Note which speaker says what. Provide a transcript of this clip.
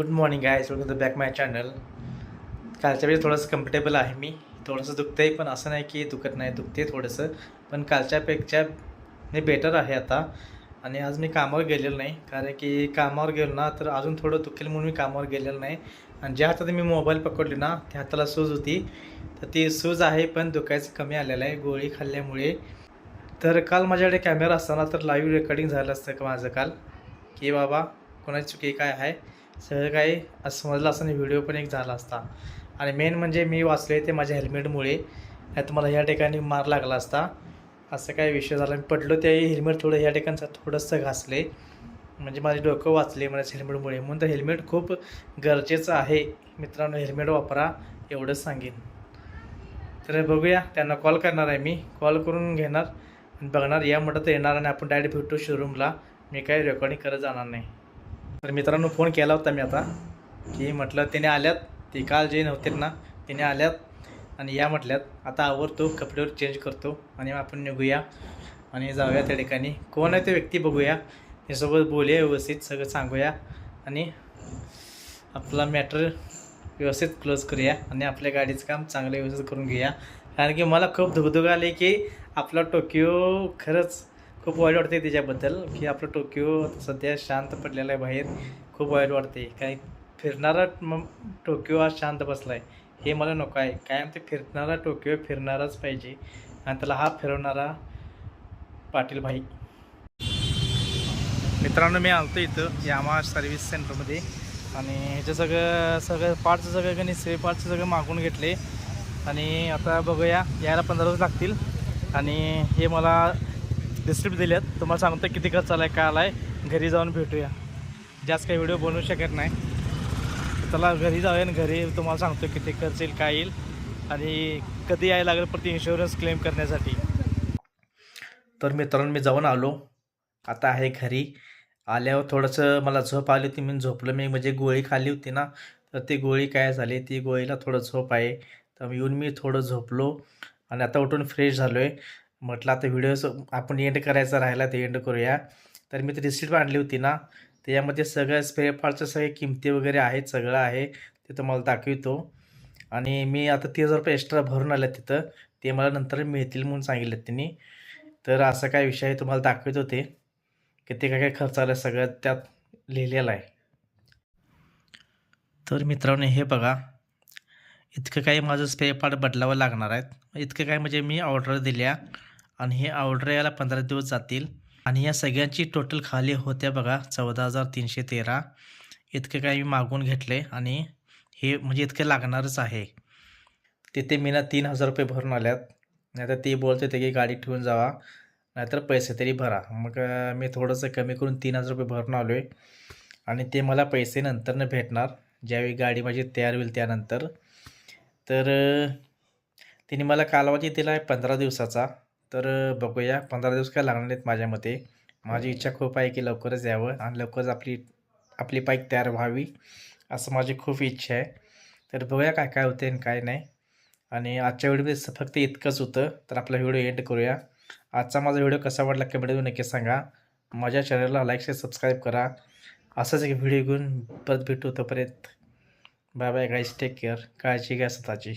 Speaker 1: Good morning guys, welcome to back my channel. कालच्या वेळेस थोडंसं कम्फर्टेबल आहे मी. थोडंसं दुखतं आहे, पण असं नाही की दुखत नाही, दुखते थोडंसं. पण कालच्यापेक्षा मी बेटर आहे आता. आणि आज मी कामावर गेलेलो नाही, कारण की कामावर गेलो ना तर अजून थोडं दुखेल म्हणून मी कामावर गेलेलो नाही. आणि ज्या हातात मी मोबाईल पकडली ना त्या हाताला सूज होती, तर ती सूज आहे पण दुखायचं कमी आलेलं आहे गोळी खाल्ल्यामुळे. तर काल माझ्याकडे कॅमेरा असताना तर लाईव्ह रेकॉर्डिंग झालं असतं का माझं काल, की बाबा कोणाची चुकी काय आहे सगळं काही समजलं असतं आणि व्हिडिओ पण एक झाला असता. आणि मेन म्हणजे मी वाचले ते माझ्या हेल्मेटमुळे, नाही तर मला ह्या ठिकाणी मार लागला असता. असं काय विषय झाला, मी पडलो त्याही हेल्मेट थोडं ह्या ठिकाणचं थोडंसं घासले, म्हणजे माझे डोकं वाचले माझ्या हेल्मेटमुळे. म्हणून तर हेल्मेट खूप गरजेचं आहे मित्रांनो, हेल्मेट वापरा एवढंच सांगेन. तर बघूया, त्यांना कॉल करणार आहे मी, कॉल करून घेणार आणि बघणार या म्हटलं तर येणार आणि आपण डायरेक्ट भेटू शोरूमला. मी काही रेकॉर्डिंग करत जाणार नाही. तर मित्रांनो फोन केला होता मी आता, की म्हटलं त्याने आल्यात, ते काल जे नव्हते ना त्याने आल्यात आणि या म्हटल्यात. आता आवरतो, कपड्यावर चेंज करतो आणि आपण निघूया आणि जाऊया त्या ठिकाणी. कोण आहे ते व्यक्ती बघूया, त्यासोबत बोलूया, व्यवस्थित सगळं सांगूया आणि आपला मॅटर व्यवस्थित क्लोज करूया आणि आपल्या गाडीचं काम चांगलं व्यवस्थित करून घेऊया. कारण की मला खूप धुगधुग आले की आपला टोकियो खरंच खूप वाईट वाटते त्याच्याबद्दल, की आपलं टोकियो सध्या शांत पडलेलं आहे बाहेर. खूप वाईट वाटते, काय फिरणारा मग टोकियो आज शांत बसला आहे, हे मला नको आहे. कायम ते फिरणारा टोकियो फिरणाराच पाहिजे आणि त्याला हा फिरवणारा पाटील भाई. मित्रांनो मी आलतो इथं यामा सर्व्हिस सेंटरमध्ये आणि ह्याचं सगळं पार्टचं सगळं गणित स्पेअर पार्टचं सगळं मागून घेतले. आणि आता बघूया, यायला 15 दिवस लागतील. आणि हे मला रिसिप्ट दिल्यात, तुम्हाला सांगतो किती खर्च आला आहे काय आला आहे. घरी जाऊन भेटूया, जास्त काही व्हिडिओ बनवू शकत नाही. त्याला घरी जाऊया आणि घरी तुम्हाला सांगतो किती खर्च येईल काय येईल आणि कधी यायला लागेल प्रति इन्शुरन्स क्लेम करण्यासाठी. तर मित्रांनो मी जाऊन आलो, आता आहे घरी. आल्यावर थोडंसं मला झोप आली होती, मी झोपलो. मी म्हणजे गोळी खाल्ली होती ना, तर ती गोळी काय झाली, ती गोळीला थोडं झोप आहे. तर येऊन मी थोडं झोपलो आणि आता उठून फ्रेश झालो आहे. म्हटलं आता व्हिडिओ आपण एंड करायचा राहिला ते एंड करूया. तर मी ती रिसिप्ट आणली होती ना, त्याच्यामध्ये सगळं स्पेअर पार्टचं सगळे किमती वगैरे आहेत, सगळं आहे ते तुम्हाला दाखवितो. आणि मी आता 30,000 रुपये एक्स्ट्रा भरून आले तिथं, ते मला नंतर मिळतील म्हणून सांगितलं त्यांनी. तर असा काय विषय आहे तुम्हाला दाखवत होते, किती काय काय खर्च आला सगळं त्यात लिहिलेलं आहे. तर मित्रांनो हे बघा, इतकं काही माझं स्पेअर पार्ट बदलावं लागणार आहेत. इतकं काय म्हणजे मी ऑर्डर दिल्या आणि हे ऑर्डर यायला 15 दिवस जातील. आणि या सगळ्यांची टोटल खाली होत्या बघा 14,313. इतकं काही मी मागून घेतले आणि हे म्हणजे इतकं लागणारच आहे. तिथे मी ना 3,000 रुपये भरून आल्यात. नाहीतर ते बोलत होते की गाडी ठेवून जावा, नाहीतर पैसे तरी भरा. मग मी थोडंसं कमी करून 3,000 रुपये भरून आलो आहे. आणि ते मला पैसे नंतरनं भेटणार, ज्यावेळी गाडी माझी तयार होईल त्यानंतर. तर तिने मला कालावधी दिला आहे 15 दिवसाचा. तर बघूया, 15 दिवस काय लागणार नाहीत माझ्या मते. माझी इच्छा खूप आहे की लवकरच यावं आणि लवकरच आपली आपली बाईक तयार व्हावी, असं माझी खूप इच्छा आहे. तर बघूया काय काय होते आणि काय नाही. आणि आजच्या व्हिडिओमध्ये फक्त इतकंच होतं, तर आपला व्हिडिओ एंड करूया. आजचा माझा व्हिडिओ कसा वाटला कमेंटमध्ये नक्की सांगा. माझ्या चॅनलला लाईक शेअर सबस्क्राईब करा. असंच एक व्हिडिओ घेऊन परत भेटू, तोपर्यंत bye bye guys, take care, काळजी घ्या स्वतःची.